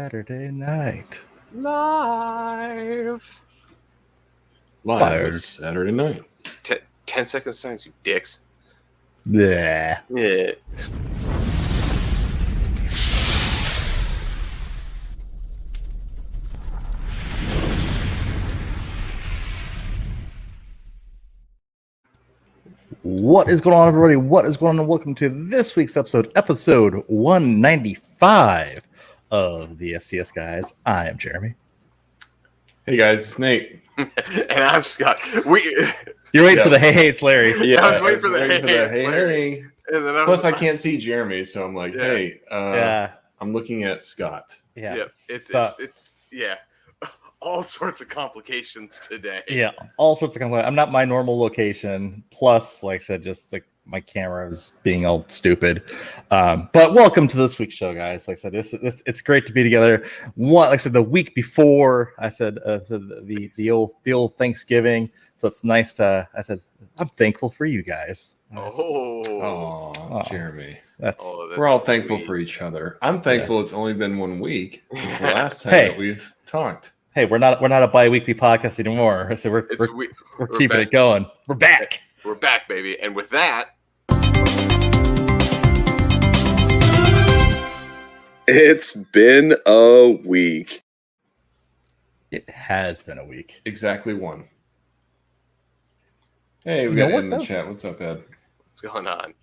Saturday night. Live Fired. was Saturday night. 10 seconds silence, you dicks. Yeah. Yeah. What is going on, everybody? What is going on? Welcome to this week's episode 195 of the STS Guys. I am Jeremy. Hey guys, it's Nate. And I'm Scott. You're waiting for the hey, it's Larry. Yeah, I was waiting for the hey, hey, Larry. hey. And then Plus, I can't see Jeremy, so I'm like, hey, Yeah. I'm looking at Scott. Yeah. Yep. It's all sorts of complications today. Yeah. All sorts of complaints. I'm not my normal location. Plus, like I said, just like my camera is being all stupid. But welcome to this week's show, guys. Like I said, it's great to be together. Like I said, the week before, I said the old Thanksgiving. So it's nice to. I said I'm thankful for you guys. Oh, Jeremy. That's we're all thankful sweet. for each other. I'm thankful it's only been 1 week since the last time Hey. that we've talked. hey, we're not a bi-weekly podcast anymore. So we're keeping back. it going. We're back. We're back, baby. And with that, It's been a week. It has been a week. Exactly 1. Hey, we You know got what, Ed in the though? chat. What's up, Ed? what's going on? You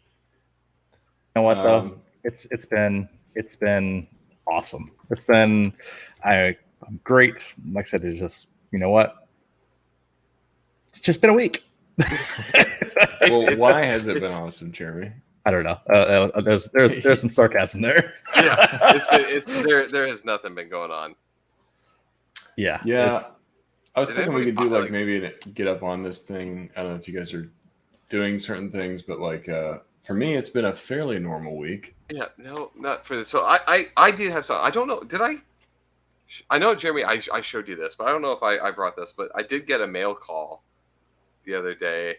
know what though? Um, It's been awesome. I'm great. Like I said, it's just, you know what? It's just been a week. Well, why has it been awesome, Jeremy? I don't know. There's some sarcasm there. Yeah, there has nothing been going on. Yeah. Yeah. it's- I was Did thinking we could anybody do buy, like maybe get up on this thing. I don't know if you guys are doing certain things, but like for me, it's been a fairly normal week. Yeah, no, not for this. So I did have some. I don't know. Did I? I know, Jeremy. I showed you this, but I don't know if I brought this. But I did get a mail call the other day.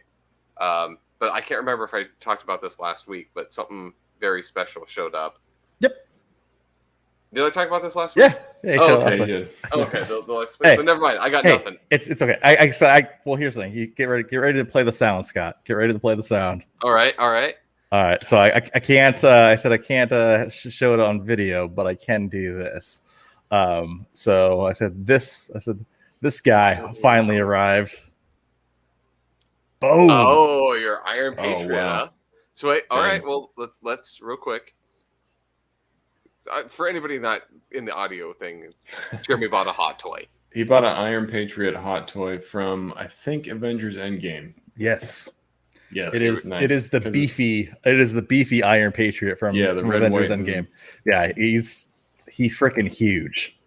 But I can't remember if I talked about this last week. But something very special showed up. Yep. Did I talk about this last week? Yeah. Yeah, Oh, sure, okay. that's fine. Good. Oh, okay. The last Hey. So never mind. I got Hey, nothing. it's okay. Well, here's the thing. You get ready to play the sound, Scott. Get ready to play the sound. All right. All right. So I can't. I said I can't show it on video, but I can do this. So I said this guy finally arrived. Boom. Oh, your Iron Oh, Patriot. wow. Huh? So wait. All Dang. right. Well, let's real quick. For anybody not in the audio thing, Jeremy bought a hot toy. He bought an Iron Patriot hot toy from I think Avengers Endgame. Yes. Yes, It is. nice. It is the 'Cause beefy. It is the beefy Iron Patriot from Yeah, the red, Avengers white, and- Endgame. Yeah, he's freaking huge.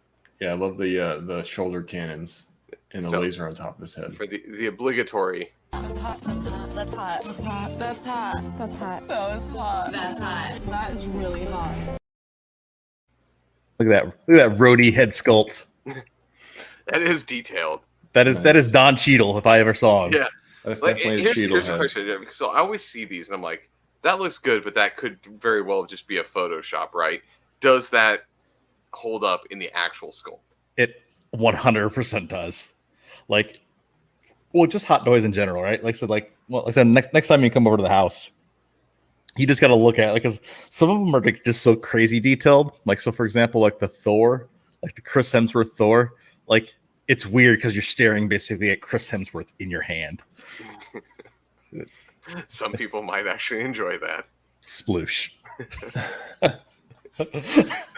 Yeah, I love the shoulder cannons and the So- laser on top of his head. For the obligatory. That's hot. That's hot. That's hot. That's hot. That's hot. That's hot. That was hot. That's hot. That is really hot. Look at that roadie head sculpt. That is detailed. That is Don Cheadle if I ever saw him. Yeah. That's Like, definitely a here's Cheeto the head. question. Yeah, because so I always see these and I'm like, that looks good, but that could very well just be a Photoshop, right? Does that hold up in the actual sculpt? It 100% does. Like, well, just hot toys in general, right? Like I said, next time you come over to the house, you just got to look at it, like, 'cause some of them are like just so crazy detailed. Like, so for example, like the Thor, like the Chris Hemsworth Thor, like it's weird because you're staring basically at Chris Hemsworth in your hand. Some people might actually enjoy that. Sploosh.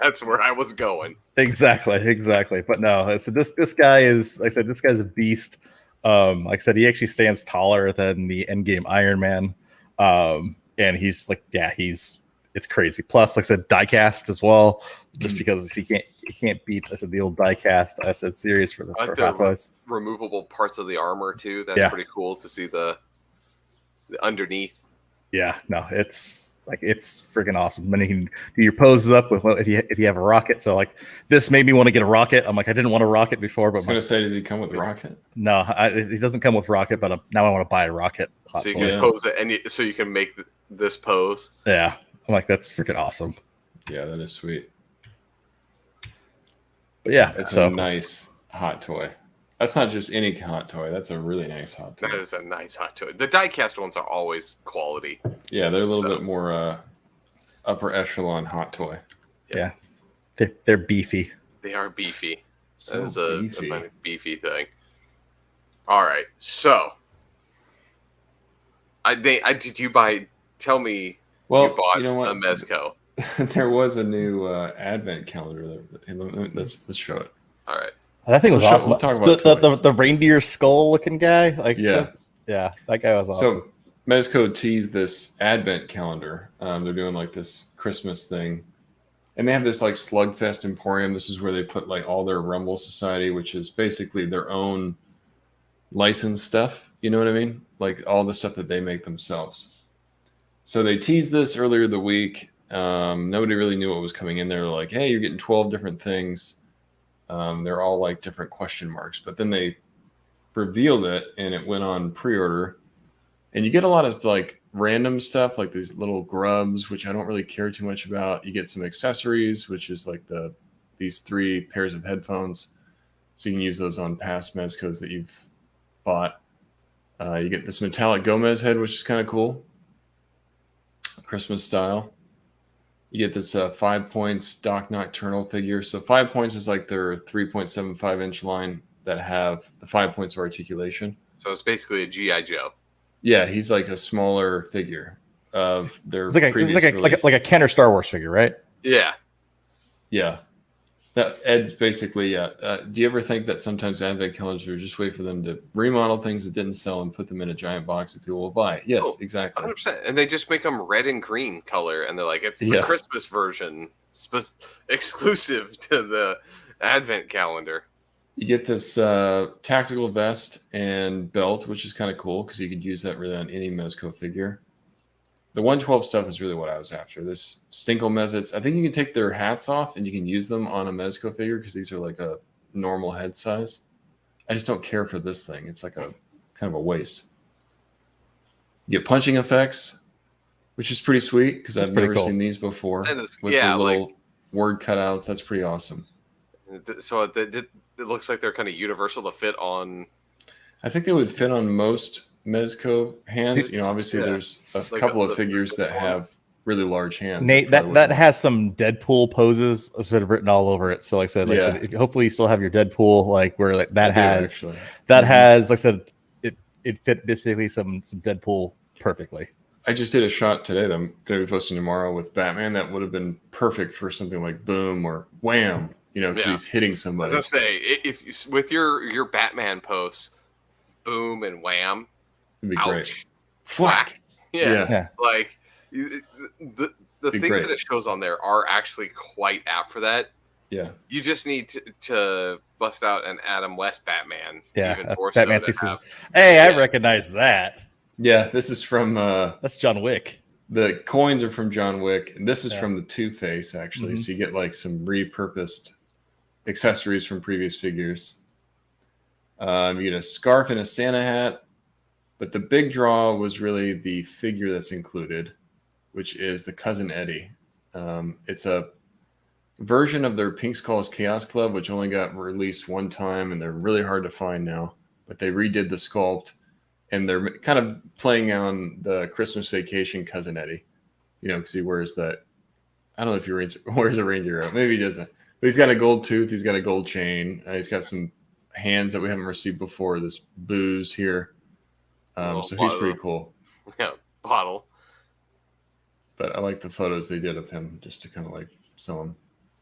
That's where I was going. Exactly. But no, it's this guy is, like I said, this guy's a beast. Like I said, he actually stands taller than the Endgame Iron Man. And he's like, yeah, it's crazy. Plus, like I said, diecast as well, just because he can't beat, I said, the old diecast. I said series for I like Hot Toys. removable parts of the armor too. That's Yeah. pretty cool to see the underneath. Yeah, no, it's freaking awesome. Then you can do your poses up with, well, if you have a rocket. So like this made me want to get a rocket. I'm like, I didn't want a rocket before, I was but gonna say, does he come with a rocket? no, he doesn't come with rocket. But now I want to buy a rocket. Hot So you toy. can Yeah. pose it, and so you can make this pose. Yeah, I'm like, that's freaking awesome. Yeah, that is sweet. But yeah, It's so a nice hot toy. That's not just any hot toy. That's a really nice hot toy. That is a nice hot toy. The die-cast ones are always quality. Yeah, they're a little bit more upper echelon hot toy. yeah, they're beefy. They are beefy. So That is a beefy. funny beefy thing. All right, so did you buy? Tell me, Well, you bought you know what? a Mezco. There was a new advent calendar. Let's show it. All right, That thing was We'll awesome. talk about the toys. reindeer skull looking guy. Like, Yeah. yeah, that guy was awesome. So Mezco teased this advent calendar. They're doing like this Christmas thing. And they have this like Slugfest Emporium. This is where they put like all their Rumble Society, which is basically their own licensed stuff. You know what I mean? Like all the stuff that they make themselves. So they teased this earlier the week. Nobody really knew what was coming in there. They're like, hey, you're getting 12 different things. They're all like different question marks. But then they revealed it and it went on pre-order. And you get a lot of like random stuff, like these little grubs, which I don't really care too much about. You get some accessories, which is like these 3 pairs of headphones. So you can use those on past Mezcos that you've bought. You get this metallic Gomez head, which is kind of cool. Christmas style. You get this 5 points Doc Nocturnal figure. So 5 points is like their 3.75 inch line that have the 5 points of articulation. so it's basically a GI Joe. Yeah, he's like a smaller figure of their It's like previous release. like a Kenner Star Wars figure, right? Yeah, Yeah. That Ed's basically, yeah. Do you ever think that sometimes advent calendars are just wait for them to remodel things that didn't sell and put them in a giant box that people will buy? Yes, Oh, exactly. 100%. And they just make them red and green color, and they're like, it's the Yeah. Christmas version, exclusive to the Advent calendar. You get this tactical vest and belt, which is kind of cool because you could use that really on any Mezco figure. The 112 stuff is really what I was after. This Stinkle Mezits, I think you can take their hats off and you can use them on a Mezco figure because these are like a normal head size. I just don't care for this thing. It's like a kind of a waste. You get punching effects, which is pretty sweet because I've pretty never cool. seen these before. That is- with yeah, the little word cutouts. That's pretty awesome. So it looks like they're kind of universal to fit on. I think they would fit on most Mezco hands. You know, obviously Yeah. there's a Like couple the of figures that ones. have really large hands. Nate, probably that wouldn't- has some Deadpool poses sort of written all over it. So, like I said, Yeah. hopefully you still have your Deadpool, like where like that I do, has actually. that Mhm. has, like I said, it fit basically some Deadpool perfectly. I just did a shot today that I'm going to be posting tomorrow with Batman that would have been perfect for something like Boom or Wham, you know, because Yeah. he's hitting I was somebody. gonna say, if you, with your Batman posts, Boom and Wham, It'd be ouch, great. Whack. yeah, Yeah. like the Be things great. that it shows on there are actually quite apt for that. Yeah. You just need to bust out an Adam West Batman. Yeah, even more Batman so to 60s. have- Hey, Yeah. I recognize that. Yeah. This is from That's John Wick. the coins are from John Wick. And this is Yeah. from the Two-Face, actually. Mhm. So you get like some repurposed accessories from previous figures. You get a scarf and a Santa hat. But the big draw was really the figure that's included, which is the Cousin Eddie. It's a version of their Pink Skulls Chaos Club, which only got released one time, and they're really hard to find now. But they redid the sculpt, and they're kind of playing on the Christmas Vacation Cousin Eddie. You know, because he wears that. I don't know if he wears a reindeer out. Maybe he doesn't. But he's got a gold tooth. He's got a gold chain. He's got some hands that we haven't received before. This booze here. So he's pretty cool. Yeah, bottle. But I like the photos they did of him just to kind of like sell him.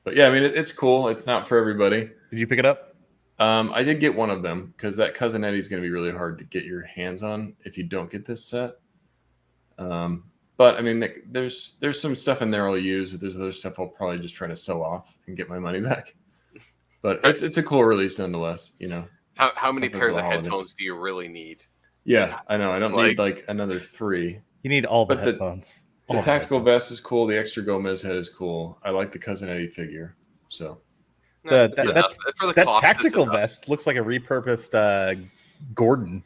But yeah, I mean, it's cool. It's not for everybody. Did you pick it up? I did get one of them because that Cousin Eddie's going to be really hard to get your hands on if you don't get this set. But I mean, there's some stuff in there I'll use. There's other stuff I'll probably just try to sell off and get my money back. But it's a cool release nonetheless. You know, How many something pairs for of the holidays. headphones do you really need? Yeah, I know. I don't need like another 3. You need all the But the- headphones. The All the tactical headphones. vest is cool. The extra Gomez head is cool. I like the Cousin Eddie figure. So No, That- it's enough. For the That cost, it's tactical enough. vest looks like a repurposed Gordon.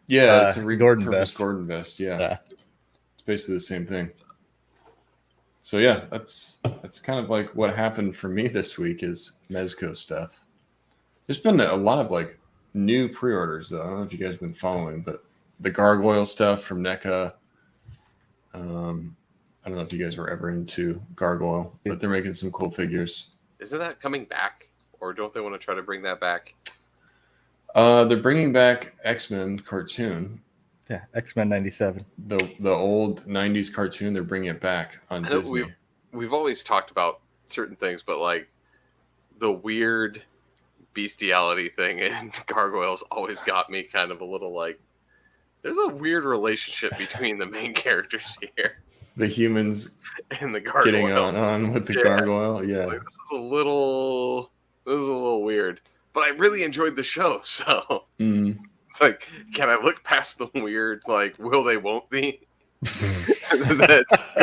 yeah, it's a Gordon repurposed vest. Gordon vest. Yeah. Yeah. It's basically the same thing. So yeah, that's kind of like what happened for me this week is Mezco stuff. There's been a lot of like new pre-orders though. I don't know if you guys have been following, but the gargoyle stuff from NECA. I don't know if you guys were ever into Gargoyle, but they're making some cool figures. Isn't that coming back, or don't they want to try to bring that back? They're bringing back X-Men cartoon. Yeah, X-Men 97. The old 90s cartoon, they're bringing it back on Disney. We've always talked about certain things, but like the weird bestiality thing in Gargoyles always got me kind of a little like, there's a weird relationship between the main characters here. The humans and the gargoyle. Getting on with the gargoyle. Yeah. Like, this is a little weird. But I really enjoyed the show, so it's like, can I look past the weird, like, will they, won't they? That's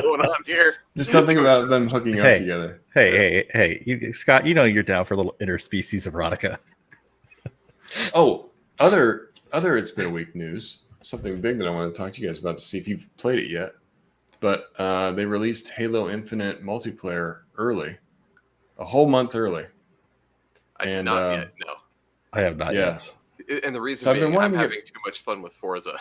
going on here. Just don't think about them hooking up together. Hey, Scott, you know you're down for a little interspecies erotica. Oh, other It's Been a Week news. Something big that I want to talk to you guys about to see if you've played it yet. But they released Halo Infinite multiplayer early, a whole month early. I did not yet, no. I have not yet. And the reason being, I'm having too much fun with Forza.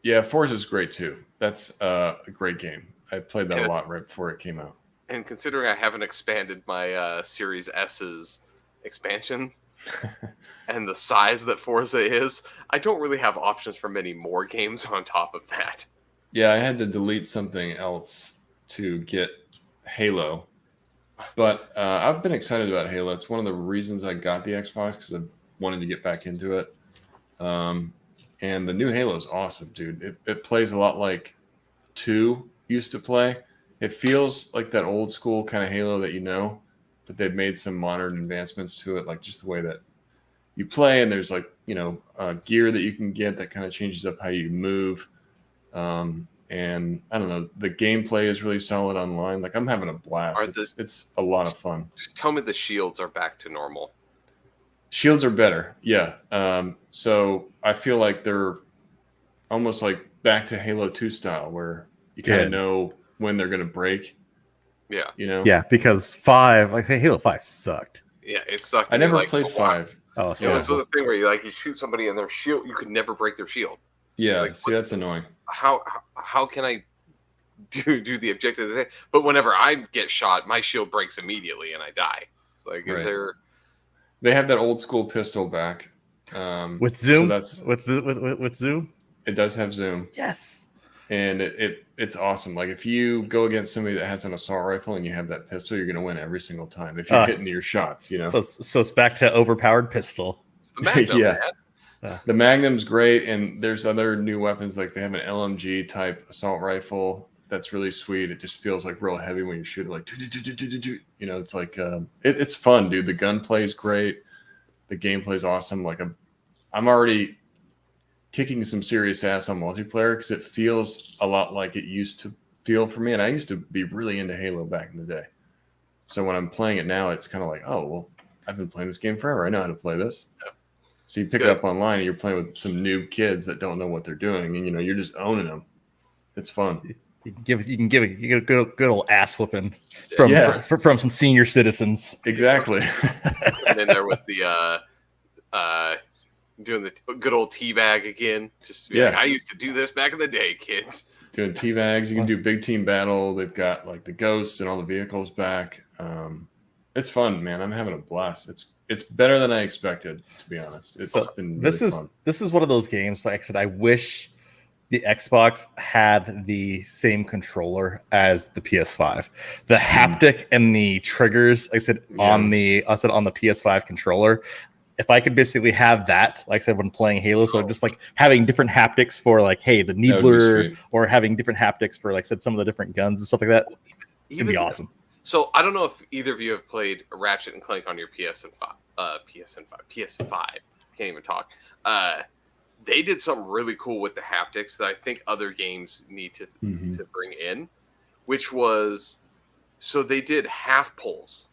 Yeah, Forza's great too. That's a great game. I played that a lot right before it came out. And considering I haven't expanded my Series S's expansions and the size that Forza is, I don't really have options for many more games on top of that. Yeah, I had to delete something else to get Halo. But I've been excited about Halo. It's one of the reasons I got the Xbox, because I wanted to get back into it. And the new Halo is awesome, dude. It plays a lot like 2 used to play. It feels like that old school kind of Halo that you know, but they've made some modern advancements to it, like just the way that you play. And there's like, gear that you can get that kind of changes up how you move. And I don't know, the gameplay is really solid online. Like, I'm having a blast. It's a lot of fun. Just tell me the shields are back to normal. Shields are better, yeah. So I feel like they're almost like back to Halo 2 style, where you kind of know when they're going to break. Yeah. Yeah, because 5, like Halo 5 sucked. Yeah, it sucked. I never played 5. Oh, so the thing where you shoot somebody and their shield, you could never break their shield. Yeah, that's annoying. How can I do the objective thing? But whenever I get shot, my shield breaks immediately and I die. It's like, is there? They have that old school pistol back with zoom. So that's with zoom. It does have zoom. Yes, and it's awesome. Like, if you go against somebody that has an assault rifle and you have that pistol, you're going to win every single time if you're hitting your shots. So it's back to overpowered pistol. It's the Magnum, man. The Magnum's great, and there's other new weapons, like they have an LMG type assault rifle that's really sweet. It just feels like real heavy when you shoot it, like it's like it's fun, dude. The gunplay is great, the gameplay is awesome. Like, I'm already kicking some serious ass on multiplayer because it feels a lot like it used to feel for me, and I used to be really into Halo back in the day. So when I'm playing it now, it's kind of like, oh well, I've been playing this game forever. I know how to play this. Yeah. So you pick it up online and you're playing with some noob kids that don't know what they're doing, and you're just owning them. It's fun. You can give a good old ass whooping from some senior citizens. Exactly. And then there with the doing the good old teabag again. Just to be like, I used to do this back in the day, kids. Doing teabags. You can do big team battle. They've got like the ghosts and all the vehicles back. It's fun, man. I'm having a blast. It's better than I expected, to be honest. It's been really fun. This is one of those games. Like I said, I wish the Xbox had the same controller as the PS5. The haptic and the triggers, like I said, on the PS5 controller. If I could basically have that, like I said, when playing Halo, so just like having different haptics for like, hey, the needler, or having different haptics for, like I said, some of the different guns and stuff like that, it'd be awesome. So I don't know if either of you have played Ratchet and Clank on your PS5. Can't even talk. They did something really cool with the haptics that I think other games need to bring in, which was, so they did half pulls.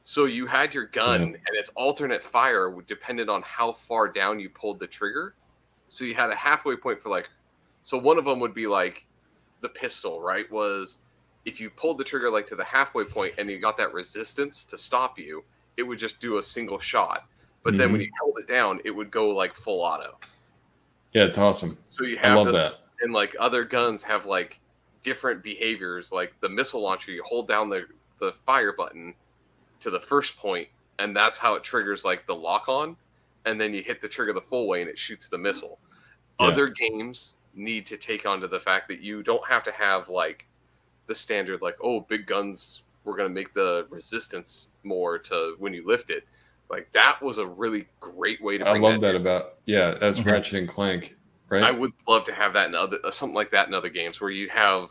So you had your gun and its alternate fire depended on how far down you pulled the trigger. So you had a halfway point for like, so one of them would be like the pistol, right? Was if you pulled the trigger like to the halfway point and you got that resistance to stop you, it would just do a single shot. But then when you held it down, it would go like full auto. Yeah, it's awesome. So you have I love that. And like other guns have like different behaviors. Like the missile launcher, you hold down the fire button to the first point, and that's how it triggers like the lock on, and then you hit the trigger the full way and it shoots the missile. Yeah. Other games need to take on to the fact that you don't have to have like the standard like, oh, big guns, we're going to make the resistance more to when you lift it. Like that was a really great way to bring I love that about that's Ratchet and Clank, right? I would love to have that in other something like that in other games where you have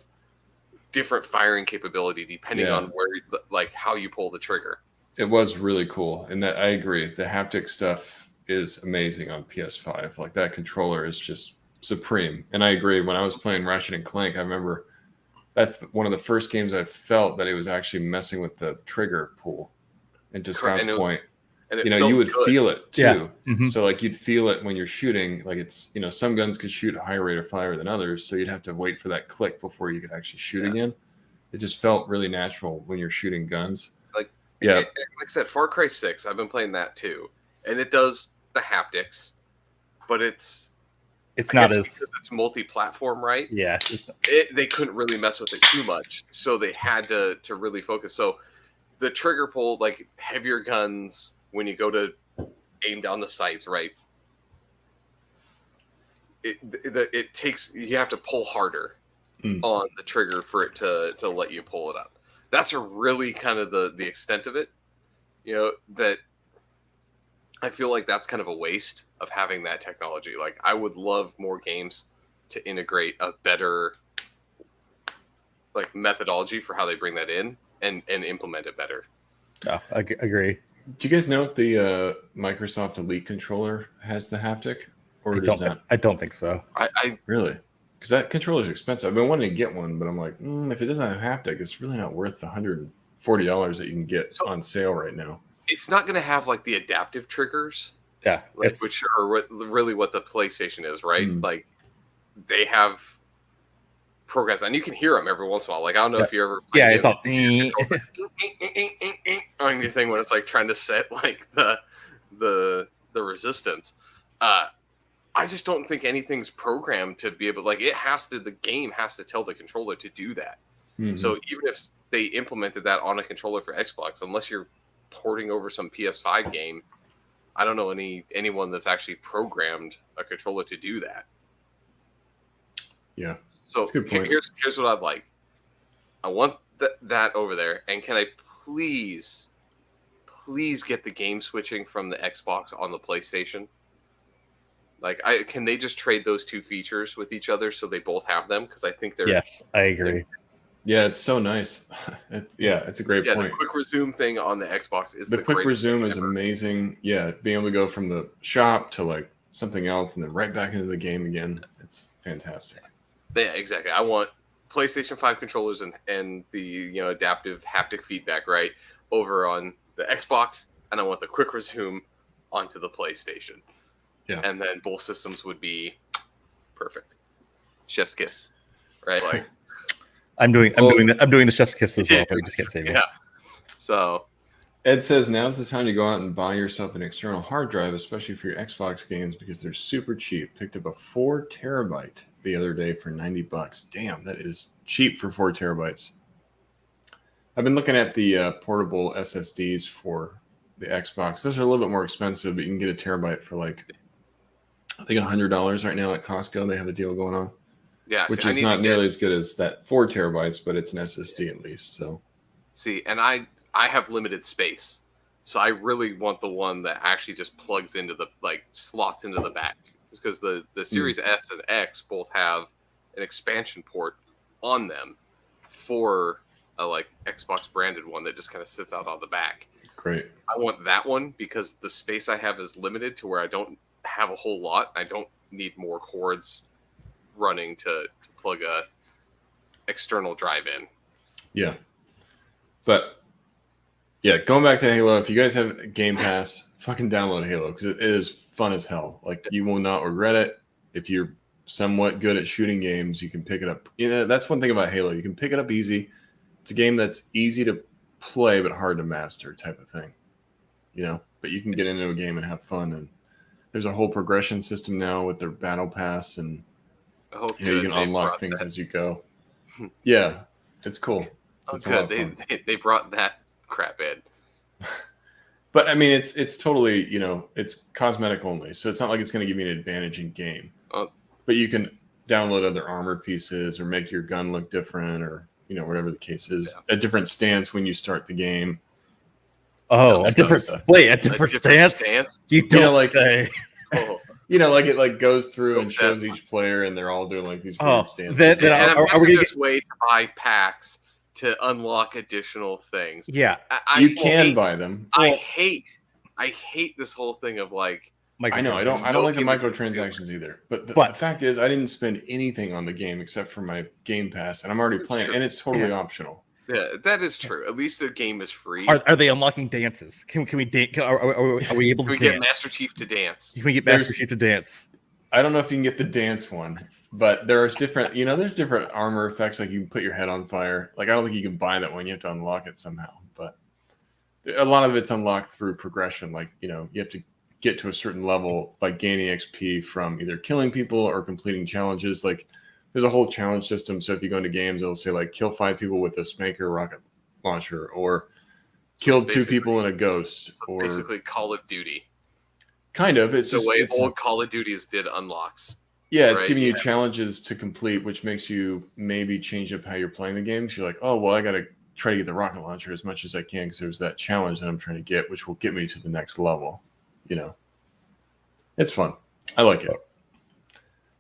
different firing capability depending on where like how you pull the trigger. It was really cool, and that I agree. The haptic stuff is amazing on PS5. Like that controller is just supreme. And I agree. When I was playing Ratchet and Clank, I remember that's one of the first games I felt that it was actually messing with the trigger pull. And to Scott's point, you would feel it too. Yeah. So like you'd feel it when you're shooting. Like it's some guns could shoot a higher rate of fire than others, so you'd have to wait for that click before you could actually shoot again. It just felt really natural when you're shooting guns. Like like I said, Far Cry 6, I've been playing that too, and it does the haptics, but it's not as it's multi-platform, right? Yeah, they couldn't really mess with it too much, so they had to really focus. So the trigger pull, like heavier guns, when you go to aim down the sights, right? It takes, you have to pull harder on the trigger for it to let you pull it up. That's a really kind of the extent of it. That I feel like that's kind of a waste of having that technology. Like I would love more games to integrate a better like methodology for how they bring that in and implement it better. Oh, I agree. Do you guys know if the Microsoft Elite controller has the haptic, or does not? I don't think so. I really, because that controller is expensive. I've been wanting to get one, but I'm like, if it doesn't have haptic, it's really not worth the $140 that you can get on sale right now. It's not going to have like the adaptive triggers, which are really what the PlayStation is, right? Like they have programs, and you can hear them every once in a while. Like I don't know if you ever, it's all on your thing when it's like trying to set like the resistance. I just don't think anything's programmed to be able, like the game has to tell the controller to do that. So even if they implemented that on a controller for Xbox, unless you're porting over some PS5 game, I don't know anyone that's actually programmed a controller to do that. Yeah. So here's what I'd like. I want that over there, and can I please get the game switching from the Xbox on the PlayStation? Like, can they just trade those two features with each other so they both have them? Because I think they're... Yes, I agree. Yeah, it's so nice. It's a great point. The quick resume thing on the Xbox is the quick resume is amazing. Yeah, being able to go from the shop to like something else and then right back into the game again. It's fantastic. Yeah, exactly. I want PlayStation 5 controllers and the adaptive haptic feedback right over on the Xbox, and I want the quick resume onto the PlayStation. Yeah, and then both systems would be perfect. Chef's kiss, right? Like. I'm doing the chef's kiss as well, but you just can't say that. Yeah. So Ed says now's the time to go out and buy yourself an external hard drive, especially for your Xbox games, because they're super cheap. Picked up a 4 terabyte the other day for $90. Damn, that is cheap for 4 terabytes. I've been looking at the portable SSDs for the Xbox. Those are a little bit more expensive, but you can get a terabyte for like, I think $100 right now at Costco. They have a deal going on. Yeah, which is not nearly as good as that 4 terabytes, but it's an SSD at least. So, and I have limited space, so I really want the one that actually just plugs into the slots into the back, because the Series S and X both have an expansion port on them for a Xbox branded one that just kind of sits out on the back. Great. I want that one because the space I have is limited to where I don't have a whole lot. I don't need more cords running to plug a external drive in. Yeah. But yeah, going back to Halo, if you guys have Game Pass, fucking download Halo, because it is fun as hell. Like, you will not regret it. If you're somewhat good at shooting games, you can pick it up. That's one thing about Halo. You can pick it up easy. it's a game that's easy to play but hard to master type of thing, you know. But you can get into a game and have fun, and there's a whole progression system now with their battle pass, and you can unlock things as you go. Yeah, it's cool. Oh, good. They brought that crap in. But I mean, it's totally, you know, it's cosmetic only, so it's not like it's going to give you an advantage in game. But you can download other armor pieces or make your gun look different, or you know, whatever the case is. A different stance when you start the game. Oh, a different stance? You don't say. You know, like it like goes through and shows each player, and they're all doing like these weird stances. Are we this way to buy packs to unlock additional things? Yeah, you can buy them. I hate this whole thing of like. I know I don't like the microtransactions either. But the fact is, I didn't spend anything on the game except for my Game Pass, and I'm already playing, and it's totally optional. Yeah, that is true. At least the game is free. Are they unlocking dances? Can we dance? Are we able to get Master Chief to dance? Can we get Master Chief to dance? I don't know if you can get the dance one, but there's different. You know, there's different armor effects. Like you can put your head on fire. Like I don't think you can buy that one. You have to unlock it somehow. But a lot of it's unlocked through progression. Like you know, you have to get to a certain level by gaining XP from either killing people or completing challenges. Like there's a whole challenge system. So if you go into games, it'll say like kill 5 people with a spanker rocket launcher, or kill 2 people in a ghost, or basically Call of Duty. Kind of. It's the way old Call of Duties did unlocks. Yeah, it's giving you challenges to complete, which makes you maybe change up how you're playing the game. So you're like, oh, well, I got to try to get the rocket launcher as much as I can because there's that challenge that I'm trying to get, which will get me to the next level. You know, it's fun. I like it.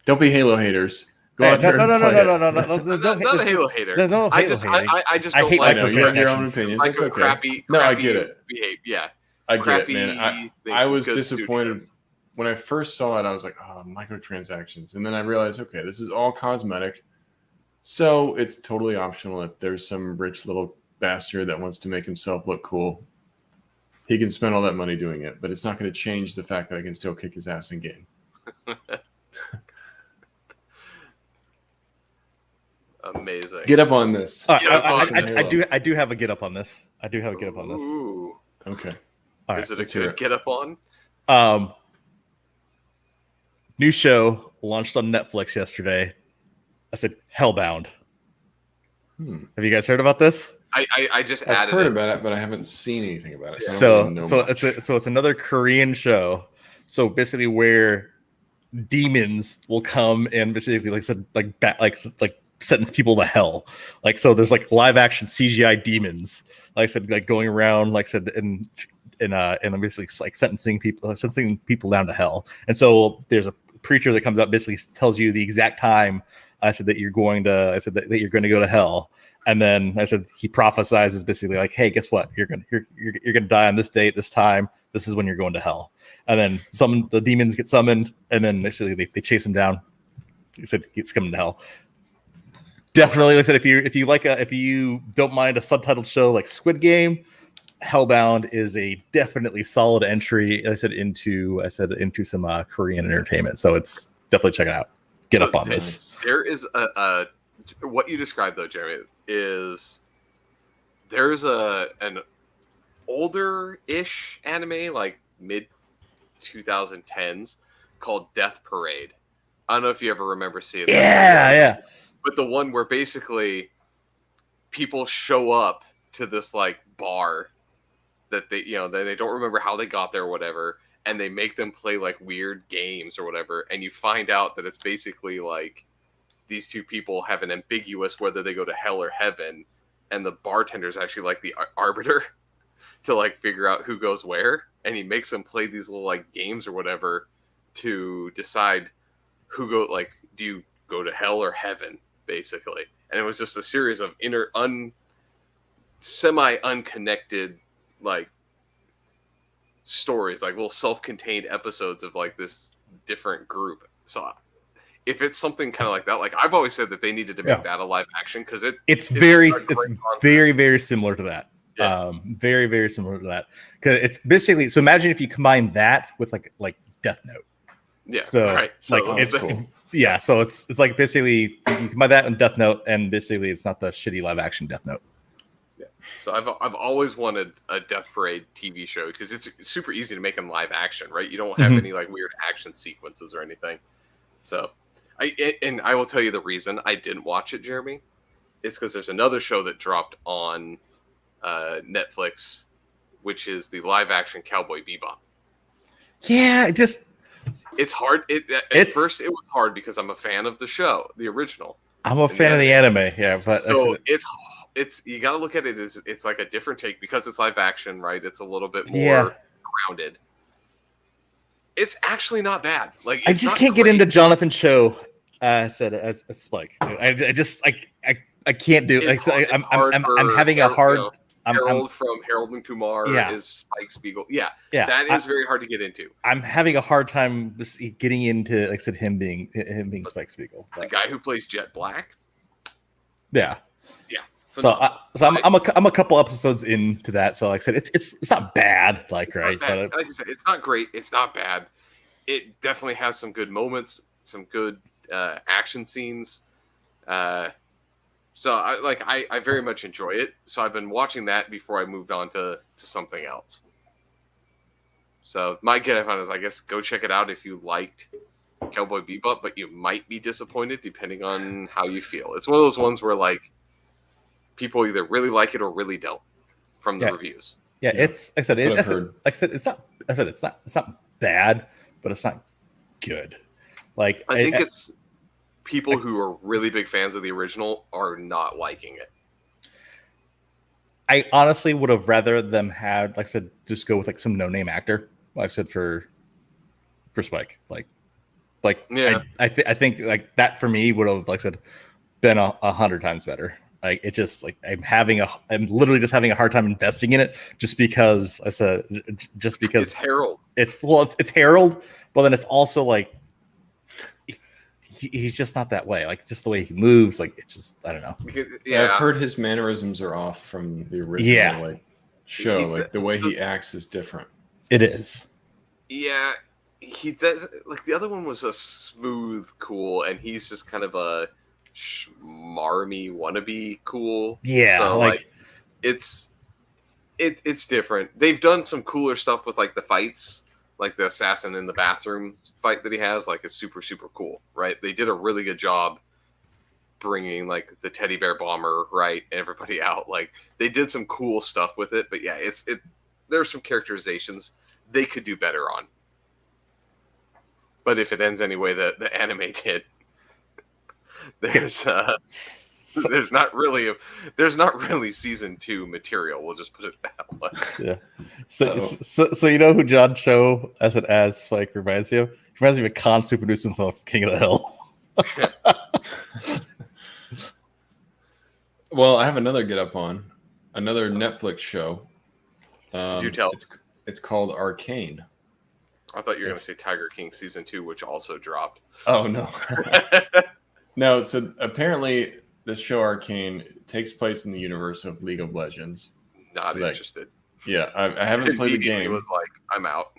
Don't be Halo haters. Go out there. No. There's not a Halo hater. There's no Halo hating. I just don't like it. You have your own opinions. It's okay. Crappy I get it. Yeah. I get it, man. I was disappointed studios. When I first saw it. I was like, oh, microtransactions. And then I realized, okay, this is all cosmetic. So it's totally optional. If there's some rich little bastard that wants to make himself look cool, he can spend all that money doing it. But it's not going to change the fact that I can still kick his ass in game. Amazing. Get up on this. I do have a get up on this. Ooh. Okay. All right, is it a good get up on? New show launched on Netflix yesterday. I said Hellbound. Have you guys heard about this? I just added. I've heard about it, but I haven't seen anything about it. So it's another Korean show. So basically, where demons will come and basically sentence people to hell. Like so, there's like live action CGI demons. Like I said, like going around, like I said, and basically like sentencing people down to hell. And so there's a preacher that comes up, basically tells you the exact time. I said that you're going to go to hell. And then I said he prophesizes basically like, hey, guess what? You're gonna die on this date, this time. This is when you're going to hell. And then the demons get summoned, and then basically they chase him down. He said it's coming to hell. Definitely, like I said, if you don't mind a subtitled show like Squid Game, Hellbound is a definitely solid entry. Into some Korean entertainment. So it's definitely check it out. Get up on this. There is a what you described though, Jeremy, is there's an older-ish anime, like mid 2010s, called Death Parade. I don't know if you ever remember seeing that. Yeah. But the one where basically people show up to this like bar that they don't remember how they got there or whatever, and they make them play like weird games or whatever, and you find out that it's basically like these two people have an ambiguous whether they go to hell or heaven, and the bartender's actually like the arbiter to like figure out who goes where, and he makes them play these little like games or whatever to decide do you go to hell or heaven, basically. And it was just a series of semi-unconnected like stories, like little self-contained episodes of like this different group. So if it's something kind of like that, like I've always said that they needed to make that a live action, because it's very similar to that. Yeah. Very, very similar to that. Because it's basically, so imagine if you combine that with like Death Note. Yeah. So right. like it's cool. Yeah. So it's like basically you combine that and Death Note, and basically it's not the shitty live action Death Note. Yeah. So I've always wanted a Death Parade TV show because it's super easy to make them live action, right? You don't have any like weird action sequences or anything. So I will tell you the reason I didn't watch it, Jeremy, is because there's another show that dropped on Netflix, which is the live action Cowboy Bebop. Yeah, it's hard. At first it was hard because I'm a fan of the show, the original. I'm a fan of the anime, yeah, but so it's you got to look at it as it's like a different take because it's live action, right? It's a little bit more grounded. It's actually not bad. Like I just can't get into Jonathan Cho said as Spike. I can't do. I'm having a hard. Harold from Harold and Kumar is Spike Spiegel. Yeah, that is very hard to get into. I'm having a hard time getting into, like I said, him being Spike Spiegel. The guy who plays Jet Black. Yeah. Phenomenal. So I'm a couple episodes into that. So like I said, it's not bad. Like right, but like I said, it's not great. It's not bad. It definitely has some good moments, some good action scenes. So I very much enjoy it. So I've been watching that before I moved on to something else. So my get up on is, I guess, go check it out if you liked Cowboy Bebop, but you might be disappointed depending on how you feel. It's one of those ones where like people either really like it or really don't from the reviews. Yeah, it's like I said it's not bad, but it's not good. Like I think it's people who are really big fans of the original are not liking it. I honestly would have rather them had, like I said, just go with like some no-name actor. Like I said for Spike, I think like that for me would have, like I said, been 100 times better. Like it just like I'm literally just having a hard time investing in it just because it's Harold. It's Harold, but then it's also like he's just not that way. Like just the way he moves, like it's just I don't know. I've heard his mannerisms are off from the original show. Like the way he acts is different. It is. Yeah, he does. Like the other one was a smooth, cool, and he's just kind of a schmarmy wannabe cool. Yeah, so like it's different. They've done some cooler stuff with like the fights, like the assassin in the bathroom fight that he has. Like is super cool, right? They did a really good job bringing like the teddy bear bomber, right, and everybody out. Like they did some cool stuff with it. But yeah, there's some characterizations they could do better on. But if it ends any way that the anime did, there's not really season 2 material. We'll just put it that way. Yeah. So you know who John Cho as like reminds you of? He reminds me of Khan Supernuisum from King of the Hill. Well, I have another get up on another Netflix show. Do tell. It's called Arcane. I thought you were going to say Tiger King season 2, which also dropped. Oh no. No, so apparently the show Arcane takes place in the universe of League of Legends. Not interested. Yeah, I haven't played the game. It was like, I'm out.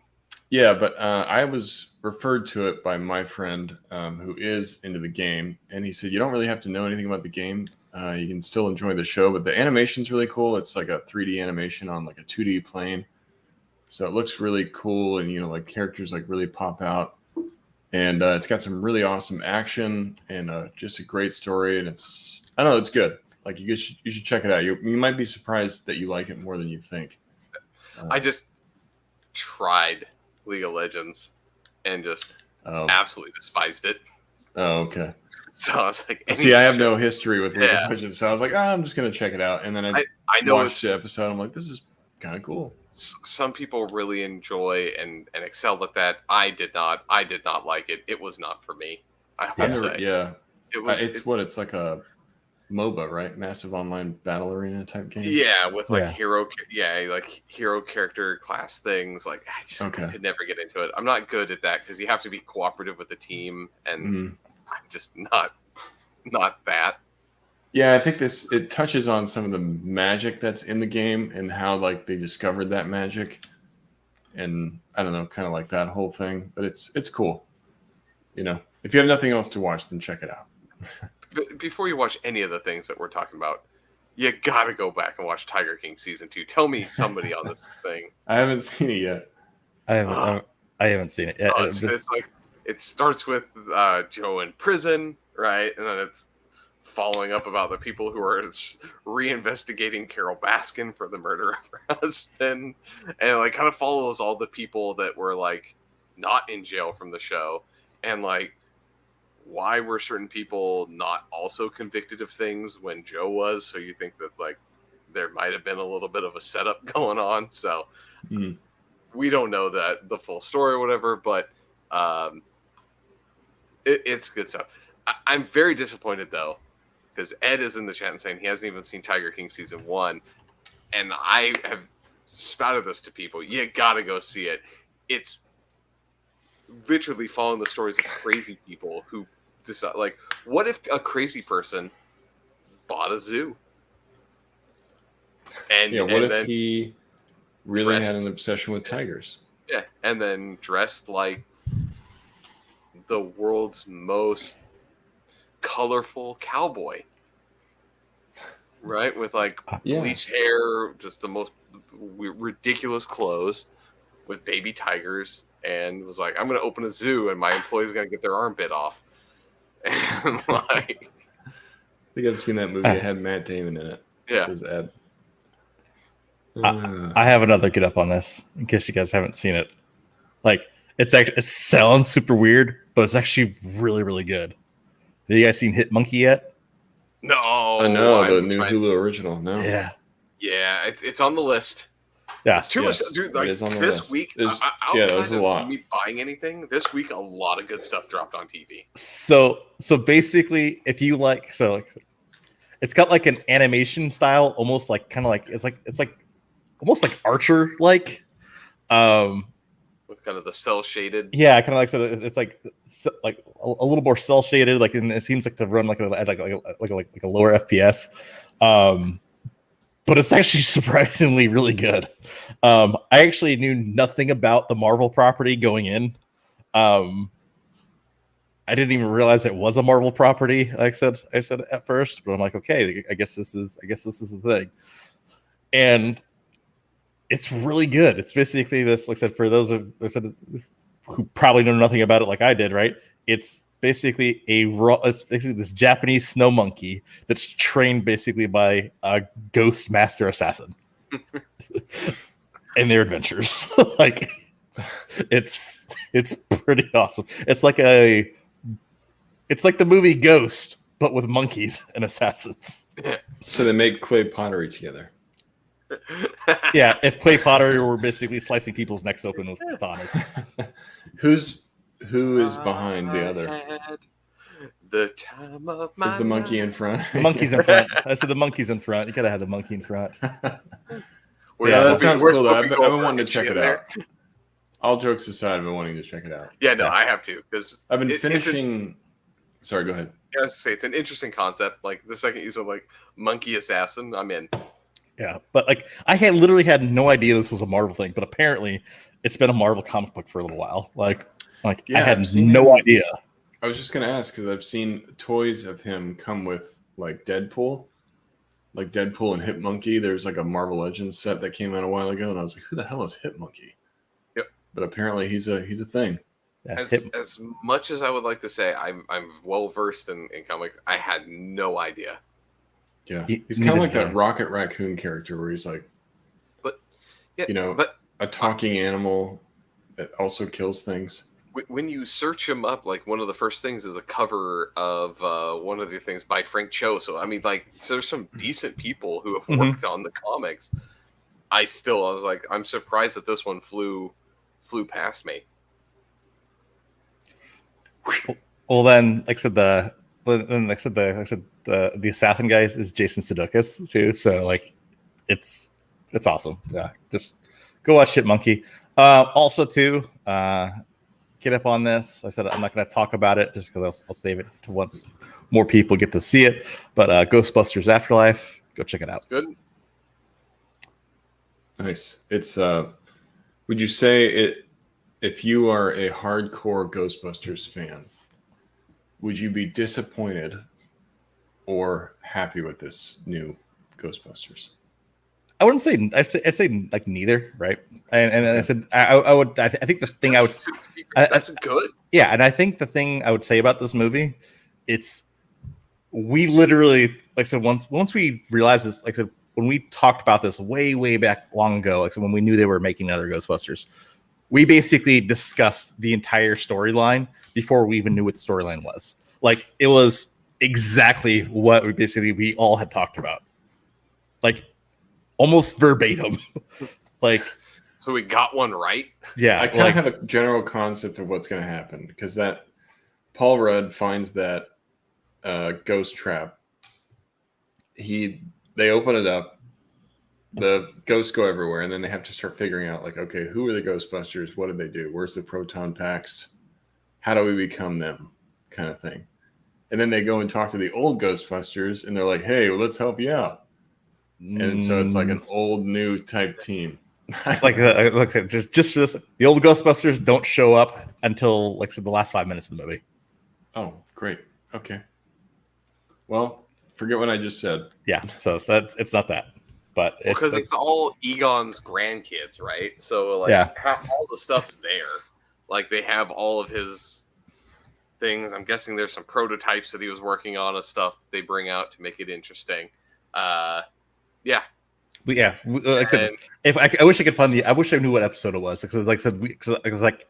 Yeah, but I was referred to it by my friend who is into the game, and he said, you don't really have to know anything about the game. You can still enjoy the show, but the animation's really cool. It's like a 3D animation on like a 2D plane. So it looks really cool, and like characters like really pop out. And it's got some really awesome action and just a great story. And it's good. Like you should check it out. You might be surprised that you like it more than you think. I just tried League of Legends and just absolutely despised it. Oh, okay. So I was like, see, I have no history with League of Legends, so I was like, I'm just gonna check it out. And then I watched the episode. I'm like, this is kind of cool. Some people really enjoy and excel at that. I did not like it. It was not for me. I have to say. Yeah. It's like a MOBA, right? Massive Online Battle Arena type game. Yeah, with like hero character class things. Like I just could never get into it. I'm not good at that because you have to be cooperative with the team, and I'm just not that. Yeah, I think it touches on some of the magic that's in the game and how like they discovered that magic, and I don't know, kind of like that whole thing. But it's cool. If you have nothing else to watch, then check it out. Before you watch any of the things that we're talking about, You gotta go back and watch Tiger King season 2. Tell me somebody on this thing. I haven't seen it yet. I haven't seen it yet. It's like it starts with Joe in prison, right, and then it's following up about the people who are reinvestigating Carol Baskin for the murder of her husband, and like kind of follows all the people that were like not in jail from the show, and like why were certain people not also convicted of things when Joe was. So you think that like there might have been a little bit of a setup going on. So we don't know the full story or whatever, but it's good stuff. I'm very disappointed though, because Ed is in the chat and saying he hasn't even seen Tiger King season 1, and I have spouted this to people. You gotta go see it. It's literally following the stories of crazy people who decide, like, what if a crazy person bought a zoo? And what if he really had an obsession with tigers? Yeah, and then dressed like the world's most colorful cowboy, right? With like bleached hair, just the most ridiculous clothes, with baby tigers, and was like, I'm going to open a zoo and my employees going to get their arm bit off. And like, I think I've seen that movie. It had Matt Damon in it. Yeah. It says Ed. I have another get up on this in case you guys haven't seen it. Like, it sounds super weird, but it's actually really, really good. Have you guys seen Hit Monkey yet? No. I know, the new Hulu original. No. Yeah. Yeah, it's on the list. Yeah. It's too much. Dude, like this week, outside of me buying anything, this week a lot of good stuff dropped on TV. So basically, if you like, it's got like an animation style, almost like kind of like it's like almost like Archer like. With kind of the cell shaded. Yeah, kind of like, so it's like a little more cell shaded, like, and it seems like to run like a lower FPS. But it's actually surprisingly really good. I actually knew nothing about the Marvel property going in. I didn't even realize it was a Marvel property. I said at first, but I'm like, okay, I guess this is the thing. And it's really good. It's basically this, like I said, for those who probably know nothing about it like I did, right? It's basically it's basically this Japanese snow monkey that's trained basically by a ghost master assassin in their adventures. Like, it's pretty awesome. It's like the movie Ghost, but with monkeys and assassins. So they make clay pottery together. Yeah, if clay pottery were basically slicing people's necks open with katanas. Who is behind the other? The time of my Is the monkey in front? The monkey's in front. I said the monkey's in front. You gotta have the monkey in front. Yeah, that sounds cool. Though. I've been wanting to check it out. All jokes aside, I've been wanting to check it out. Yeah, no, I have to, because I've been finishing. Sorry, go ahead. I was to say, it's an interesting concept. Like, the second you said like monkey assassin, I'm in. Yeah, but like I had literally had no idea this was a Marvel thing, but apparently it's been a Marvel comic book for a little while. Like yeah, I had no idea. I was just gonna ask because I've seen toys of him come with like Deadpool and Hit Monkey. There's like a Marvel Legends set that came out a while ago, and I was like, who the hell is Hit Monkey? Yep. But apparently he's a thing. Yeah, as much as I would like to say I'm well versed in comics, I had no idea. Yeah, he's kind of like that Rocket Raccoon character where he's like, but yeah, but a talking animal that also kills things. When you search him up, like one of the first things is a cover of one of the things by Frank Cho. So I mean, like, there's some decent people who have worked on the comics. I was like, I'm surprised that this one flew past me. Well, then, like I said, the assassin guys is Jason Sudeikis too. So like, it's awesome. Yeah, just go watch Hit Monkey. Also too, get up on this. I said I'm not going to talk about it just because I'll save it to once more people get to see it. But Ghostbusters Afterlife, go check it out. Good. Nice. It's would you say it, if you are a hardcore Ghostbusters fan, would you be disappointed or happy with this new Ghostbusters? I wouldn't say. I'd say like neither, right? And I said I would. I think the thing I would. That's good. Yeah, and I think the thing I would say about this movie, it's we literally, like I said, once we realized this, like I said, when we talked about this way back long ago, like I said, when we knew they were making another Ghostbusters, we basically discussed the entire storyline before we even knew what the storyline was. Like it was exactly what we all had talked about, like almost verbatim. Like, so we got one right. Yeah, I kind of have a general concept of what's going to happen because that Paul Rudd finds that ghost trap. They open it up. The ghosts go everywhere, and then they have to start figuring out, like, okay, who are the Ghostbusters? What did they do? Where's the proton packs? How do we become them? Kind of thing. And then they go and talk to the old Ghostbusters, and they're like, hey, well, let's help you out. And so it's like an old, just for this, the old Ghostbusters don't show up until, like I said, the last 5 minutes of the movie. Oh, great. Okay. Well, forget what I just said. Yeah, so it's not that. But because it's all Egon's grandkids, right? So like, all the stuff's there. Like they have all of his things. I'm guessing there's some prototypes that he was working on of stuff they bring out to make it interesting. Yeah. But yeah, like I said, if I wish I could find I wish I knew what episode it was. Because like I said, like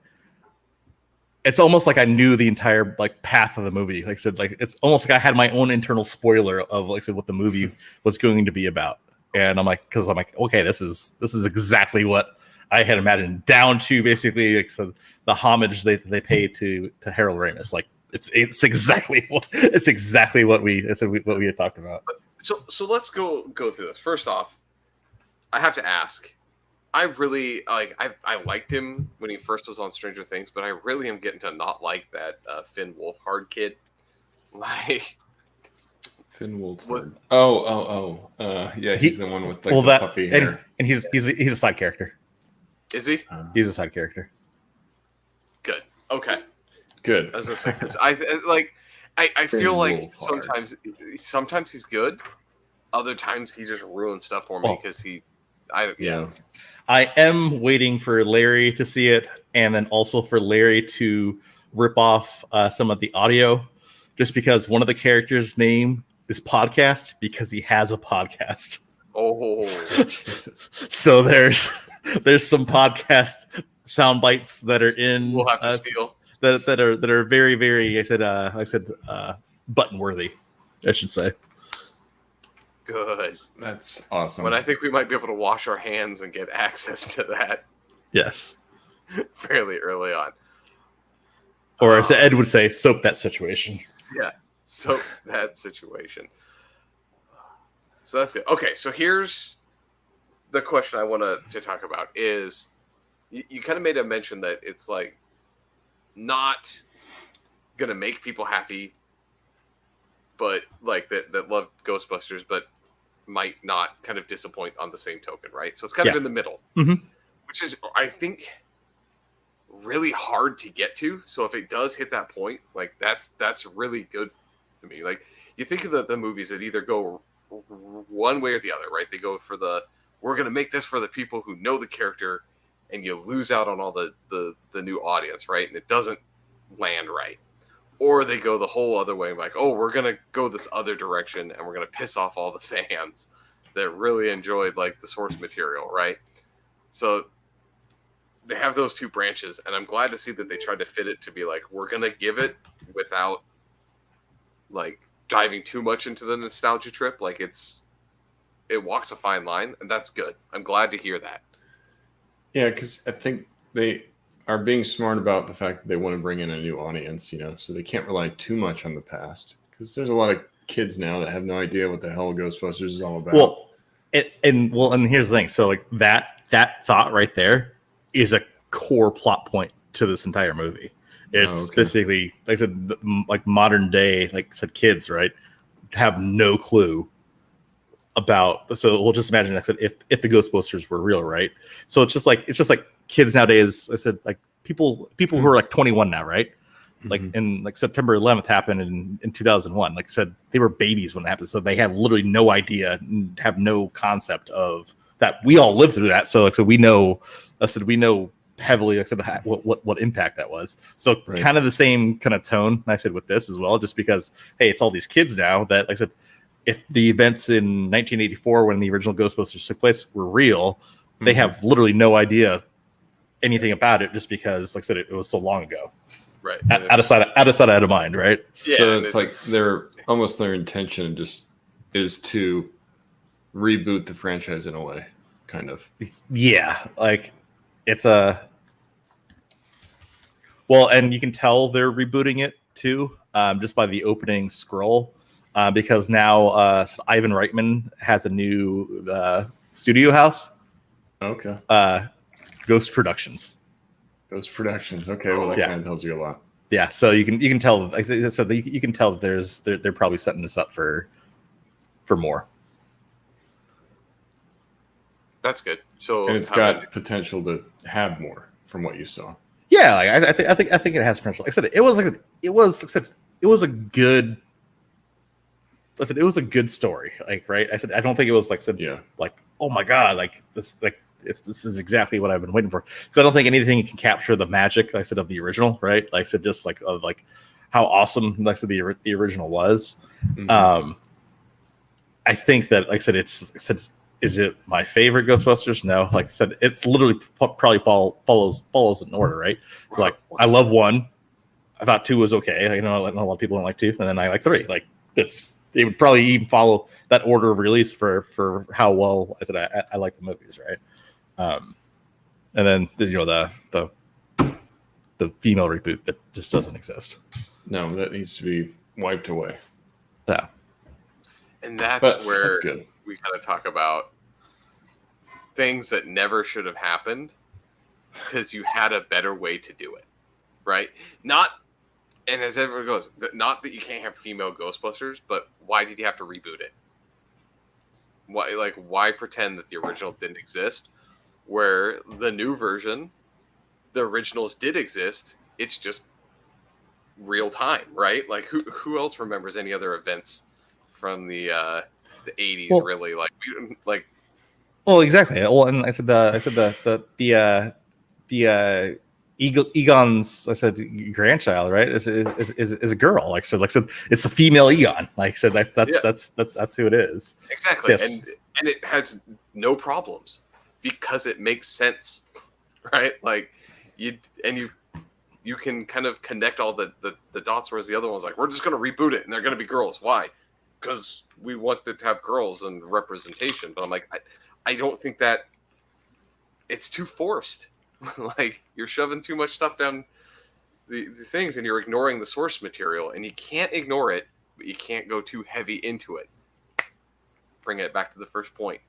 it's almost like I knew the entire like path of the movie. Like I said, like it's almost like I had my own internal spoiler of like I said what the movie was going to be about. And I'm like, okay, this is exactly what I had imagined, down to basically like, so the homage they pay to Harold Ramis. Like it's exactly what we had talked about. So let's go through this. First off, I have to ask. I really I liked him when he first was on Stranger Things, but I really am getting to not like that Finn Wolfhard kid. Like. Finn Wolfhard. Yeah, he's the one with like the puffy hair. And he's a side character. Is he? He's a side character. Good. Okay. Good. As I say, I feel like sometimes he's good. Other times he just ruins stuff for me because I am waiting for Larry to see it, and then also for Larry to rip off some of the audio, just because one of the characters' name is podcast because he has a podcast. Oh, so there's some podcast sound bites that are in. We'll have to steal that are very, very. I said button worthy, I should say. Good. That's awesome. When I think we might be able to wash our hands and get access to that. Yes. Fairly early on. Or as Ed would say, soap that situation. Yeah. So that situation. So that's good. Okay, so here's the question I want to talk about is you kind of made a mention that it's like not going to make people happy, but like that love Ghostbusters, but might not kind of disappoint on the same token, right? So it's kind of in the middle, which is, I think, really hard to get to. So if it does hit that point, like that's really good to me. Like you think of the movies that either go one way or the other, right? They go for we're going to make this for the people who know the character, and you lose out on all the new audience, right? And it doesn't land right. Or they go the whole other way, like, oh, we're going to go this other direction, and we're going to piss off all the fans that really enjoyed like the source material, right? So they have those two branches, and I'm glad to see that they tried to fit it to be like, we're going to give it without like diving too much into the nostalgia trip. Like it walks a fine line, and that's good. I'm glad to hear that. Yeah, because I think they are being smart about the fact that they want to bring in a new audience, so they can't rely too much on the past, because there's a lot of kids now that have no idea what the hell Ghostbusters is all about. Well, and here's the thing. So like that thought right there is a core plot point to this entire movie. It's basically, like I said, like modern day, like I said, kids, right, have no clue about. So we'll just imagine, like I said, if the Ghostbusters were real, right? So it's just like kids nowadays. I said, like people who are like 21 now, right? like in like September 11th happened in 2001. Like I said, they were babies when it happened, so they had literally no idea, and have no concept of that. We all lived through that, so like so we know. I said we know heavily. Like I said what impact that was. So kind of the same kind of tone I said with this as well, just because hey, it's all these kids now that like I said, if the events in 1984 when the original Ghostbusters took place were real, they have literally no idea anything about it, just because like I said it was so long ago. Right. Out of sight, out of mind, right? Yeah, so it's like their intention just is to reboot the franchise in a way, kind of. Yeah, like it's a well, and you can tell they're rebooting it too, just by the opening scroll, because now Ivan Reitman has a new studio house. Okay. Ghost Productions. Ghost Productions. Okay, well that kind of tells you a lot. Yeah, so you can tell. So you can tell that they're probably setting this up for more. That's good. So and it's got potential to have more from what you saw. Yeah, like, I think it has potential. Like I said, it was a good. I said it was a good story. Like right, I said I don't think it was like like oh my god, like this this is exactly what I've been waiting for. So I don't think anything can capture the magic, like I said, of the original, right? Like I said, just like of like how awesome, like I said, the original was. I think that, like I said, is it my favorite Ghostbusters? No, like I said, it's literally probably follows in order, right? It's like I love 1. I thought 2 was okay. I know a lot of people don't like 2, and then I like 3. Like it would probably even follow that order of release for how well I said I like the movies, right? And then the female reboot that just doesn't exist. No, that needs to be wiped away. Yeah, and that's good. We kind of talk about things that never should have happened because you had a better way to do it, right? And as everyone goes, not that you can't have female Ghostbusters, but why did you have to reboot it? Why pretend that the original didn't exist? Where the new version, the originals did exist. It's just real time, right? Like who else remembers any other events from the 80s? Well, really, Well, exactly. Well, and I said Egon's, I said, grandchild, right? Is a girl. Like so, it's a female Egon. Like so, that's who it is. Exactly, Yes. and it has no problems because it makes sense, right? Like you can kind of connect all the dots, whereas the other one's like, we're just going to reboot it and they're going to be girls. Why? Because we want it to have girls and representation. But I'm like, I don't think that it's too forced. Like you're shoving too much stuff down the things and you're ignoring the source material, and you can't ignore it, but you can't go too heavy into it. Bring it back to the first point.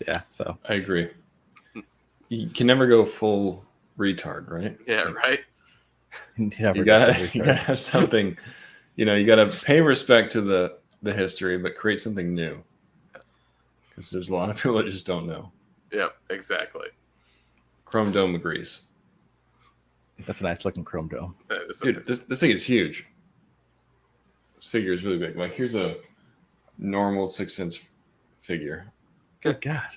Yeah, so I agree. You can never go full retard, right? Yeah, right. You gotta have something. You gotta pay respect to the history, but create something new. Because there's a lot of people that just don't know. Yeah, exactly. Chrome Dome agrees. That's a nice looking Chrome Dome. Dude, this thing is huge. This figure is really big. Like here's a normal 6-inch figure. Good God.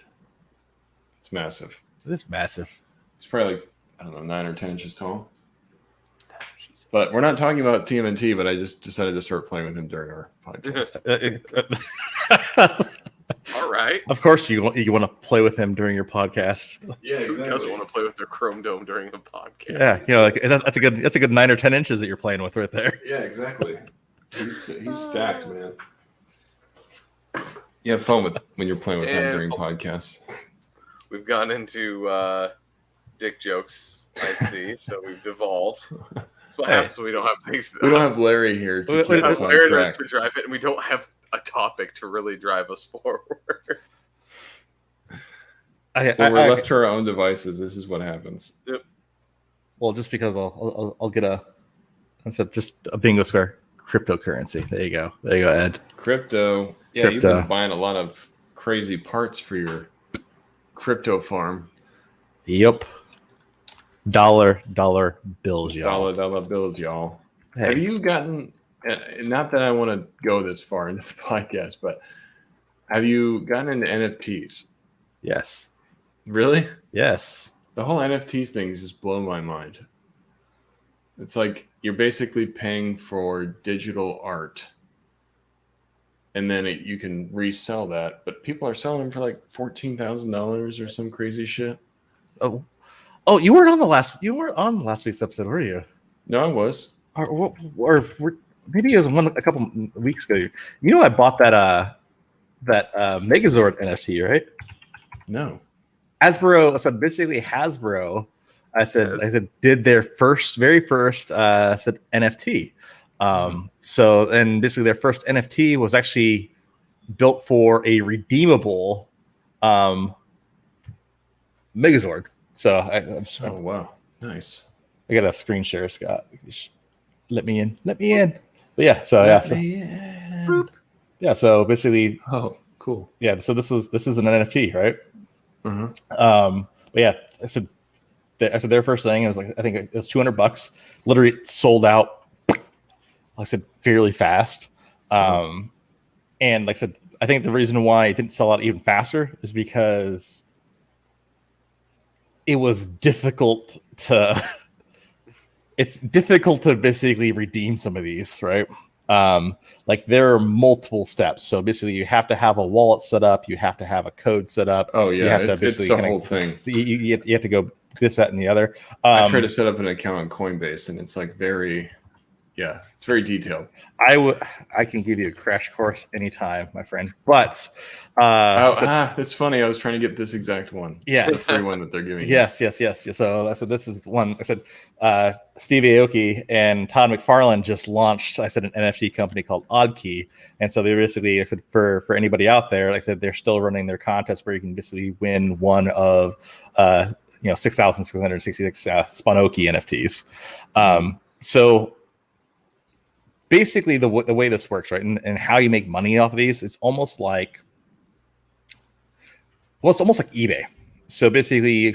It's massive. It is massive. It's probably like, I don't know, 9 or 10 inches tall. That's what she said. But we're not talking about TMNT, but I just decided to start playing with him during our podcast. All right. Of course you want to play with him during your podcast. Yeah, exactly. Who doesn't want to play with their Chrome Dome during a podcast? Yeah, like that's a good 9 or 10 inches that you're playing with right there. Yeah, exactly. He's stacked, man. You have fun when you're playing with him during podcasts. We've gone into dick jokes, I see. So we've devolved. That's what happens when we don't have things. We don't have Larry here to keep us on track. To drive it, and we don't have a topic to really drive us forward. We're left to our own devices. This is what happens. Yep. Well, just because I'll get just a bingo square cryptocurrency. There you go, Ed. Crypto. Yeah, you've been buying a lot of crazy parts for your crypto farm. Yep. Dollar bills, y'all. Dollar bills, y'all. Hey. Have you gotten? Not that I want to go this far into the podcast, but have you gotten into NFTs? Yes. Really? Yes. The whole NFTs thing is just blown my mind. It's like you're basically paying for digital art, and then you can resell that. But people are selling them for like $14,000 or some crazy shit. Oh, you weren't on the last week's episode, were you? No, I was. Or maybe it was a couple weeks ago. You know, I bought that Megazord NFT, right? No. Hasbro. I said basically Hasbro. I said did their very first NFT. So and basically their first NFT was actually built for a redeemable Megazord. So oh wow, nice. I got a screen share, Scott. Let me in. But yeah, so basically, oh cool. Yeah, so this is an NFT, right? Mm-hmm. But yeah, I said their first thing. It was like I think it was $200. Literally it sold out. Like I said, fairly fast. And like I said, I think the reason why it didn't sell out even faster is because it was difficult to. It's difficult to basically redeem some of these, right? Like there are multiple steps. So basically, you have to have a wallet set up. You have to have a code set up. Oh yeah, you have it's the whole thing. So you have to go this, that, and the other. I tried to set up an account on Coinbase, and it's like it's very detailed. I can give you a crash course anytime, my friend. But that's funny. I was trying to get this exact one. Yes, the free one that they're giving. Yes. So I said this is one. I said Steve Aoki and Todd McFarlane just launched. I said an NFT company called Oddkey, and so they basically I said for anybody out there, like I said, they're still running their contest where you can basically win one of 6,666 Spanoki NFTs. So basically the way this works, right, and how you make money off of these is almost like eBay. So basically,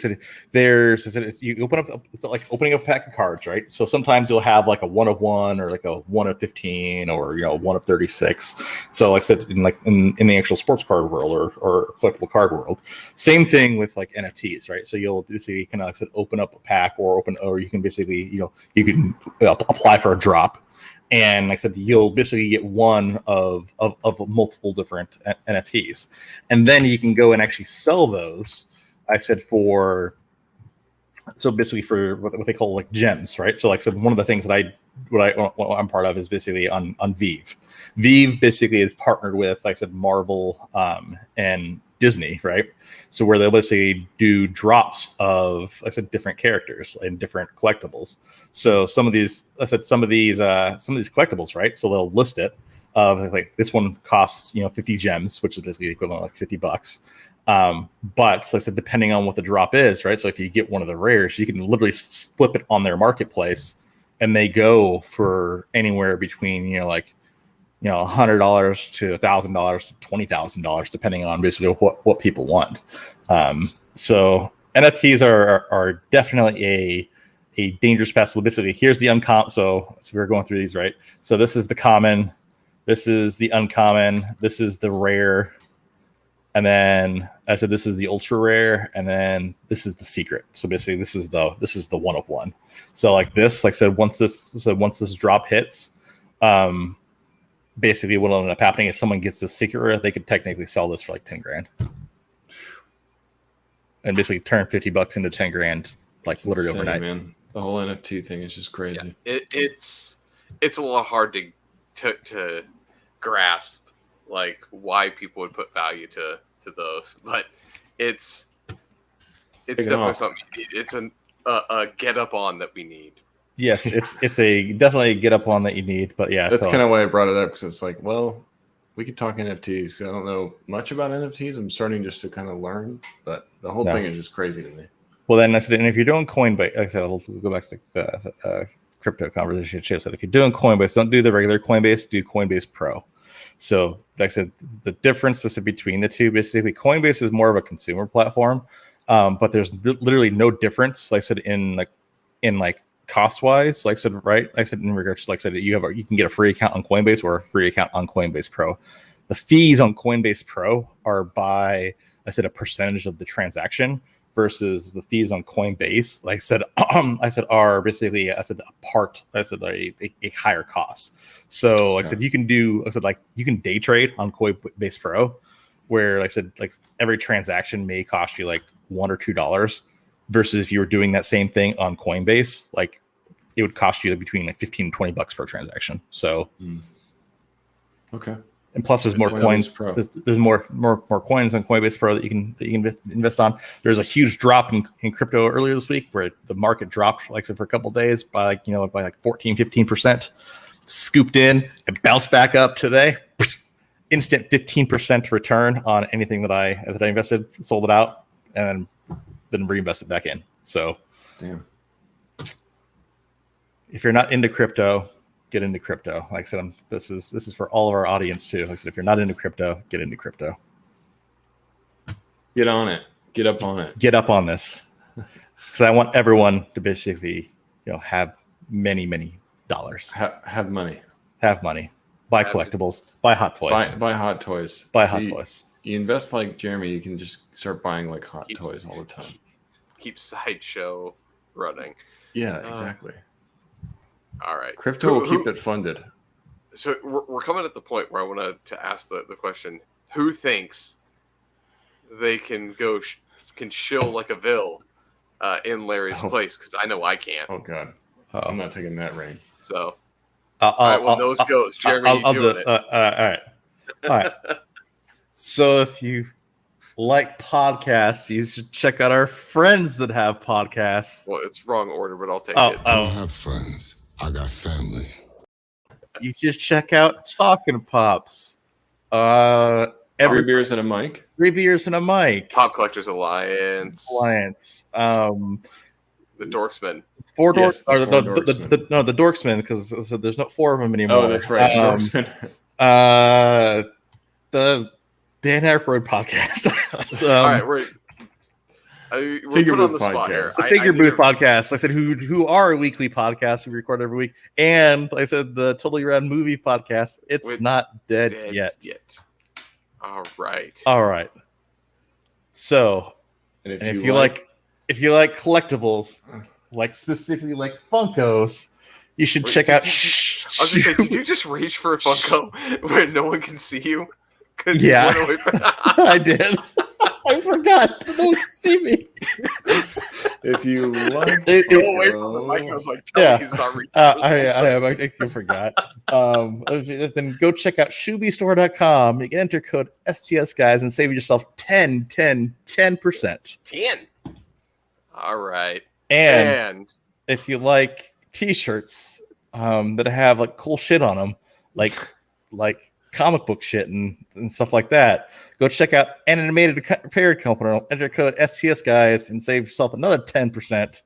you open up, it's like opening up a pack of cards, right? So sometimes you'll have like a 1 of 1 or like a 1 of 15 or 1 of 36. So like I said, in the actual sports card world or collectible card world, same thing with like NFTs, right? So you'll basically kind of like I said, open up a pack or you can basically you can apply for a drop. And like I said, you'll basically get one of multiple different NFTs, and then you can go and actually sell those. I said for basically for what they call like gems, right? So like I said, one of the things that I'm part of is basically on Vive. Vive basically is partnered with, like I said, Marvel and Disney, right? So where they'll basically do drops of, like I said, different characters and different collectibles. So some of these collectibles, right? So they'll list it of like this one costs 50 gems, which is basically equivalent to like $50. But like I said, depending on what the drop is, right? So if you get one of the rares, you can literally flip it on their marketplace, and they go for anywhere between $100 to $1,000 to $20,000, depending on basically what people want. So NFTs are definitely a dangerous path. So basically, here's the uncommon. So we're going through these, right? So this is the common, this is the uncommon, this is the rare, and then I said this is the ultra rare, and then this is the secret. So basically, this is the 1 of 1. So like this, like I said, once this drop hits, basically what will end up happening if someone gets this secret rare, they could technically sell this for like 10 grand, and basically turn $50 into 10 grand, like it's literally insane, overnight. Man, the whole NFT thing is just crazy. Yeah, it's a lot hard to grasp like why people would put value to those, but it's definitely something you need. It's a get up on that we need. Yes, it's a definitely a get up on that you need, but yeah, that's kind of why I brought it up, because it's like, well, we could talk NFTs because I don't know much about NFTs. I'm starting just to kind of learn, but the whole thing is just crazy to me. Well, then I said, and if you're doing Coinbase, like I said, we'll go back to the crypto conversation. I said, if you're doing Coinbase, don't do the regular Coinbase, do Coinbase Pro. So, like I said, the difference between the two, basically, Coinbase is more of a consumer platform. But there's literally no difference. Like I said, in cost wise, like I said, right? Like I said, in regards to, like I said, you can get a free account on Coinbase or a free account on Coinbase Pro. The fees on Coinbase Pro are by, I said, a percentage of the transaction versus the fees on Coinbase. Like I said, are basically, a higher cost. So like I said, you can day trade on Coinbase Pro, where like I said, like every transaction may cost you like $1 or $2, versus if you were doing that same thing on Coinbase, like it would cost you between like $15 and $20 per transaction. So, okay. And plus, there's more coins. There's more coins on Coinbase Pro that you can invest on. There's a huge drop in crypto earlier this week, where the market dropped, like I said, for a couple of days by like 14, 15%. Scooped in and bounced back up today. Instant 15% return on anything that I invested, sold it out, and then reinvested back in. So, damn. If you're not into crypto, get into crypto. Like I said, this is for all of our audience too. Like I said, if you're not into crypto, get into crypto. Get on it. Get up on it. Get up on this, because I want everyone to basically, have many dollars. Have money. Have money. Buy collectibles. Buy hot toys. Buy hot toys. Hot toys. You invest like Jeremy, you can just start buying like hot toys all the time. Keep Sideshow running. Yeah, exactly. All right. Crypto will keep it funded. So we're coming at the point where I want to ask the question: who thinks they can shill like a Vil in Larry's place? Because I know I can't. Oh God, I'm not taking that reign. So, all right, when those goes, Jeremy, I'll doing do it. All right. So if you like podcasts, you should check out our friends that have podcasts. Well, it's wrong order, but I'll take I don't have friends. I got family. You just check out Talking Pops. 3 beers and a mic. 3 beers and a mic. Pop Collectors Alliance. The Dorksmen. 4 dorks. Yes, the Dorksmen, because there's no 4 of them anymore. Oh, that's right. Dorksmen. The Dan Aykroyd podcast. All right, we're put on the spot here. The Figure Booth podcast. Like I said, who are a weekly podcast we record every week, and like I said, the Totally Rad Movie podcast. It's not dead yet. All right. So, and if you like collectibles, like specifically like Funkos, you should check out. I was gonna say, did you just reach for a Funko where no one can see you? Yeah, I did. I forgot. No one can see me. If you like, go away from the mic. I was like, tell me he's not reaching. I forgot. Then go check out ShumiStore.com. You can enter code STS Guys and save yourself 10%. 10. All right. And if you like T-shirts that have like cool shit on them, like comic book shit and stuff like that, go check out Animated Apparel Company. Enter code STS Guys and save yourself another 10%.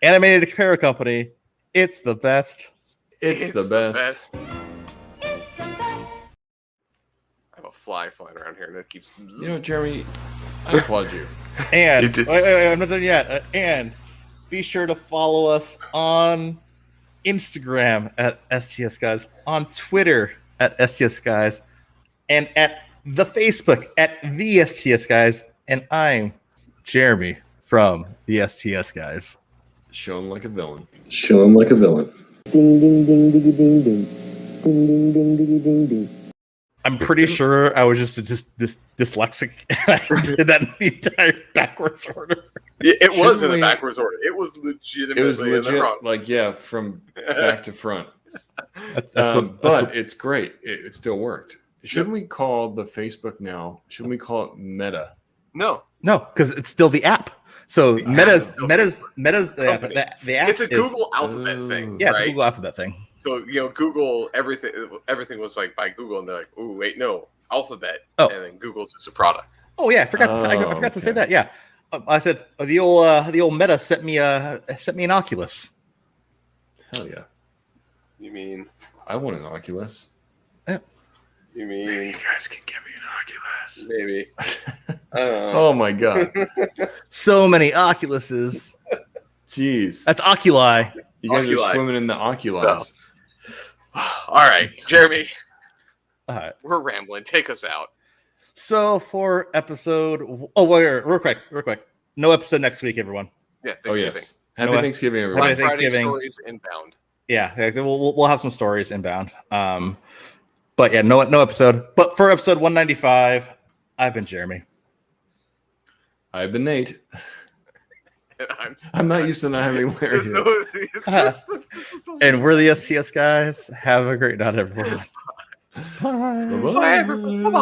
Animated Apparel Company. It's the best. It's the best. I have a fly flying around here and it keeps. Jeremy, I applaud you. And wait, I'm not done yet. And be sure to follow us on Instagram at STS Guys, on Twitter at STS Guys, and at the Facebook at the STS Guys. And I'm Jeremy from the STS Guys. Show him like a villain. Show him like a villain. Ding ding ding ding ding ding. Ding ding ding ding ding ding. I'm pretty sure I was just dyslexic. I did that in the entire backwards order. It was in the backwards order. It was legitimately. It was legit, in the front. like from back to front. But it's great. It still worked. Shouldn't we call the Facebook now? Shouldn't we call it Meta? No, because it's still the app. So Meta's the app. The app it's a Google Alphabet thing. Yeah, it's right? a Google Alphabet thing. So Google everything was like by Google, and they're like, "Oh wait, no, Alphabet," and then Google's just a product. Oh yeah, I forgot to say that. Yeah, I said the old Meta sent me an Oculus. Hell yeah! You mean I want an Oculus? Yeah. You mean you guys can give me an Oculus? maybe? I don't know. Oh my god. So many Oculuses. Jeez. That's oculi. You guys Oculi. are swimming in the Oculus. All right, Jeremy, All right. we're rambling. Take us out. So for episode, wait, real quick. No episode next week, everyone. Yeah, Oh Thanksgiving. yes. Happy what? Thanksgiving, Happy everybody. Black Friday Thanksgiving. stories inbound. Yeah, we'll have some stories inbound. But yeah, no episode. But for episode 195, I've been Jeremy. I've been Nate. And I'm not used to not having Larry. There's here. no- it's just- And we're the STS guys. Have a great night, everyone. Bye. Bye-bye. Bye, everyone. Bye-bye.